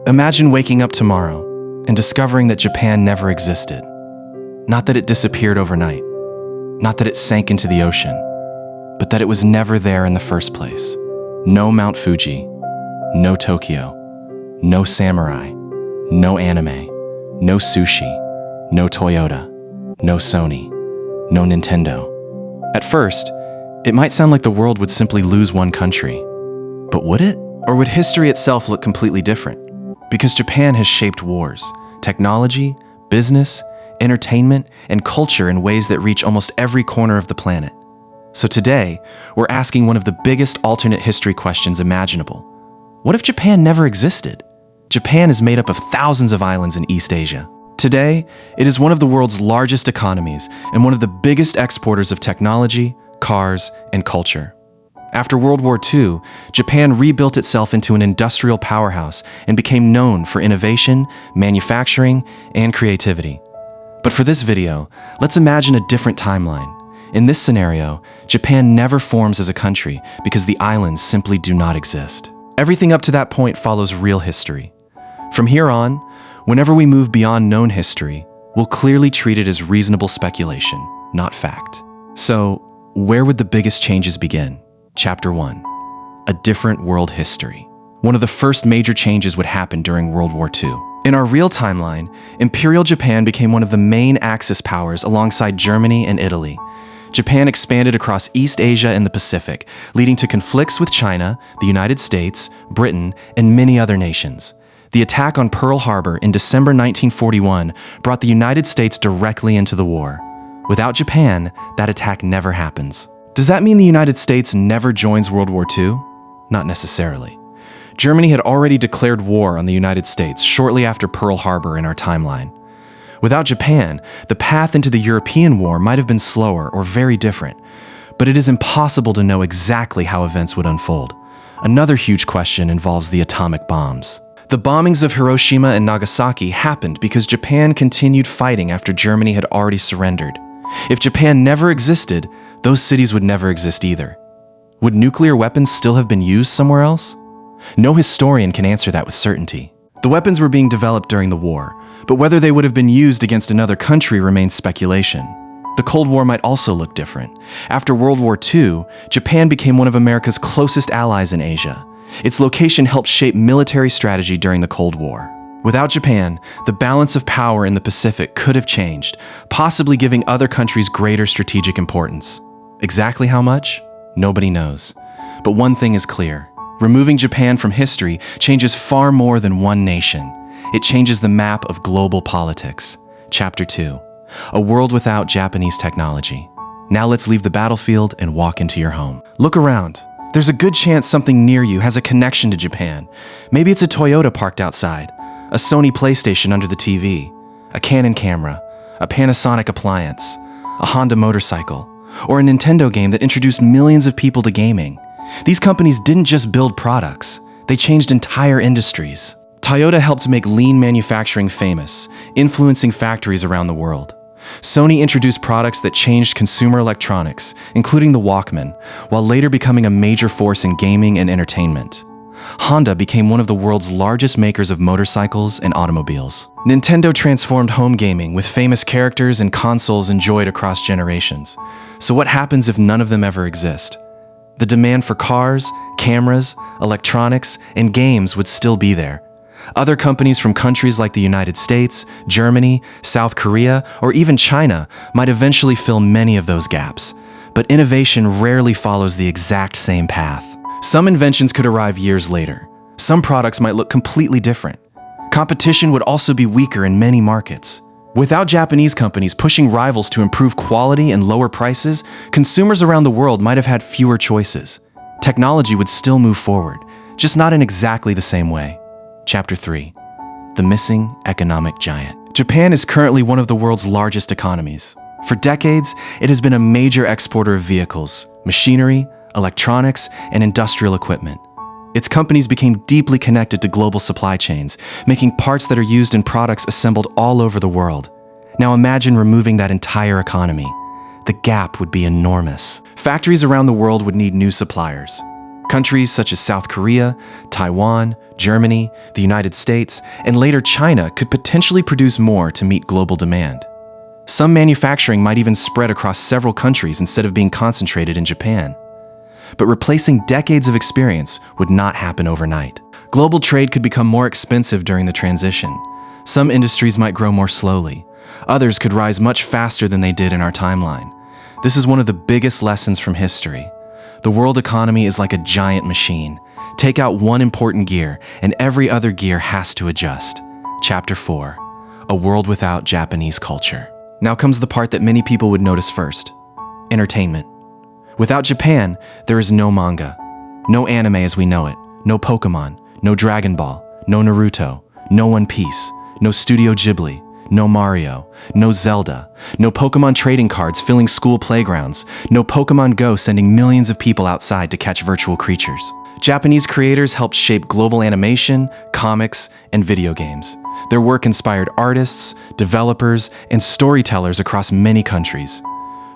Imagine waking up tomorrow and discovering that Japan never existed. Not that it disappeared overnight, not that it sank into the ocean, but that it was never there in the first place. No Mount Fuji, no Tokyo, no samurai, no anime, no sushi, no Toyota, no Sony, no Nintendo. At first, it might sound like the world would simply lose one country. But would it? Or would history itself look completely different? Because Japan has shaped wars, technology, business, entertainment, and culture in ways that reach almost every corner of the planet. So today, we're asking one of the biggest alternate history questions imaginable. What if Japan never existed? Japan is made up of thousands of islands in East Asia. Today, it is one of the world's largest economies and one of the biggest exporters of technology, cars, and culture. After World War II, Japan rebuilt itself into an industrial powerhouse and became known for innovation, manufacturing, and creativity. But for this video, let's imagine a different timeline. In this scenario, Japan never forms as a country because the islands simply do not exist. Everything up to that point follows real history. From here on, whenever we move beyond known history, we'll clearly treat it as reasonable speculation, not fact. So, where would the biggest changes begin? Chapter 1. A different world history. One of the first major changes would happen during World War II. In our real timeline, Imperial Japan became one of the main Axis powers alongside Germany and Italy. Japan expanded across East Asia and the Pacific, leading to conflicts with China, the United States, Britain, and many other nations. The attack on Pearl Harbor in December 1941 brought the United States directly into the war. Without Japan, that attack never happens. Does that mean the United States never joins World War II? Not necessarily. Germany had already declared war on the United States shortly after Pearl Harbor in our timeline. Without Japan, the path into the European war might have been slower or very different, but it is impossible to know exactly how events would unfold. Another huge question involves the atomic bombs. The bombings of Hiroshima and Nagasaki happened because Japan continued fighting after Germany had already surrendered. If Japan never existed, those cities would never exist either. Would nuclear weapons still have been used somewhere else? No historian can answer that with certainty. The weapons were being developed during the war, but whether they would have been used against another country remains speculation. The Cold War might also look different. After World War II, Japan became one of America's closest allies in Asia. Its location helped shape military strategy during the Cold War. Without Japan, the balance of power in the Pacific could have changed, possibly giving other countries greater strategic importance. Exactly how much? Nobody knows. But one thing is clear. Removing Japan from history changes far more than one nation. It changes the map of global politics. Chapter 2. A world without Japanese technology. Now let's leave the battlefield and walk into your home. Look around. There's a good chance something near you has a connection to Japan. Maybe it's a Toyota parked outside, a Sony PlayStation under the TV, a Canon camera, a Panasonic appliance, a Honda motorcycle, or a Nintendo game that introduced millions of people to gaming. These companies didn't just build products, they changed entire industries. Toyota helped make lean manufacturing famous, influencing factories around the world. Sony introduced products that changed consumer electronics, including the Walkman, while later becoming a major force in gaming and entertainment. Honda became one of the world's largest makers of motorcycles and automobiles. Nintendo transformed home gaming with famous characters and consoles enjoyed across generations. So what happens if none of them ever exist? The demand for cars, cameras, electronics, and games would still be there. Other companies from countries like the United States, Germany, South Korea, or even China might eventually fill many of those gaps. But innovation rarely follows the exact same path. Some inventions could arrive years later. Some products might look completely different. Competition would also be weaker in many markets. Without Japanese companies pushing rivals to improve quality and lower prices, consumers around the world might have had fewer choices. Technology would still move forward, just not in exactly the same way. Chapter 3. The Missing Economic Giant. Japan is currently one of the world's largest economies. For decades, it has been a major exporter of vehicles, machinery, electronics, and industrial equipment. Its companies became deeply connected to global supply chains, making parts that are used in products assembled all over the world. Now imagine removing that entire economy. The gap would be enormous. Factories around the world would need new suppliers. Countries such as South Korea, Taiwan, Germany, the United States, and later China could potentially produce more to meet global demand. Some manufacturing might even spread across several countries instead of being concentrated in Japan. But replacing decades of experience would not happen overnight. Global trade could become more expensive during the transition. Some industries might grow more slowly. Others could rise much faster than they did in our timeline. This is one of the biggest lessons from history. The world economy is like a giant machine. Take out one important gear, and every other gear has to adjust. Chapter 4: A World Without Japanese Culture. Now comes the part that many people would notice first: entertainment. Without Japan, there is no manga, no anime as we know it, no Pokemon, no Dragon Ball, no Naruto, no One Piece, no Studio Ghibli, no Mario, no Zelda, no Pokemon trading cards filling school playgrounds, no Pokemon Go sending millions of people outside to catch virtual creatures. Japanese creators helped shape global animation, comics, and video games. Their work inspired artists, developers, and storytellers across many countries.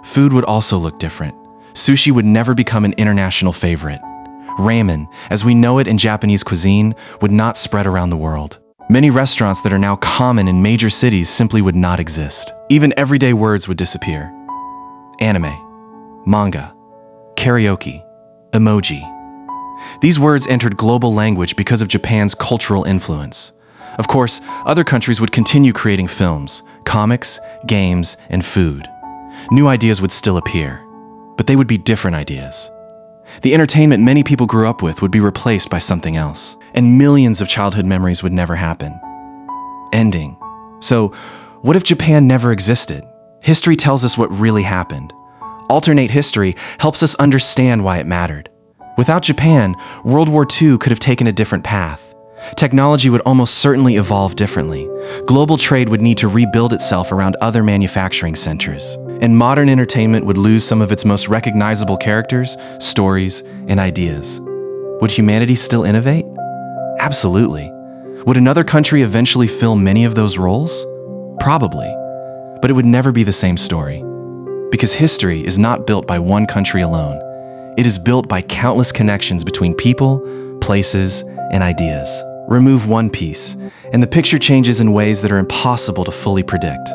Food would also look different. Sushi would never become an international favorite. Ramen, as we know it in Japanese cuisine, would not spread around the world. Many restaurants that are now common in major cities simply would not exist. Even everyday words would disappear. Anime, manga, karaoke, emoji. These words entered global language because of Japan's cultural influence. Of course, other countries would continue creating films, comics, games, and food. New ideas would still appear, but they would be different ideas. The entertainment many people grew up with would be replaced by something else, and millions of childhood memories would never happen. Ending. So, what if Japan never existed? History tells us what really happened. Alternate history helps us understand why it mattered. Without Japan, World War II could have taken a different path. Technology would almost certainly evolve differently. Global trade would need to rebuild itself around other manufacturing centers. And modern entertainment would lose some of its most recognizable characters, stories, and ideas. Would humanity still innovate? Absolutely. Would another country eventually fill many of those roles? Probably. But it would never be the same story. Because history is not built by one country alone. It is built by countless connections between people, places, and ideas. Remove one piece, and the picture changes in ways that are impossible to fully predict.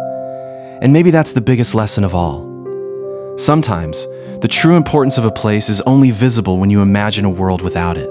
And maybe that's the biggest lesson of all. Sometimes, the true importance of a place is only visible when you imagine a world without it.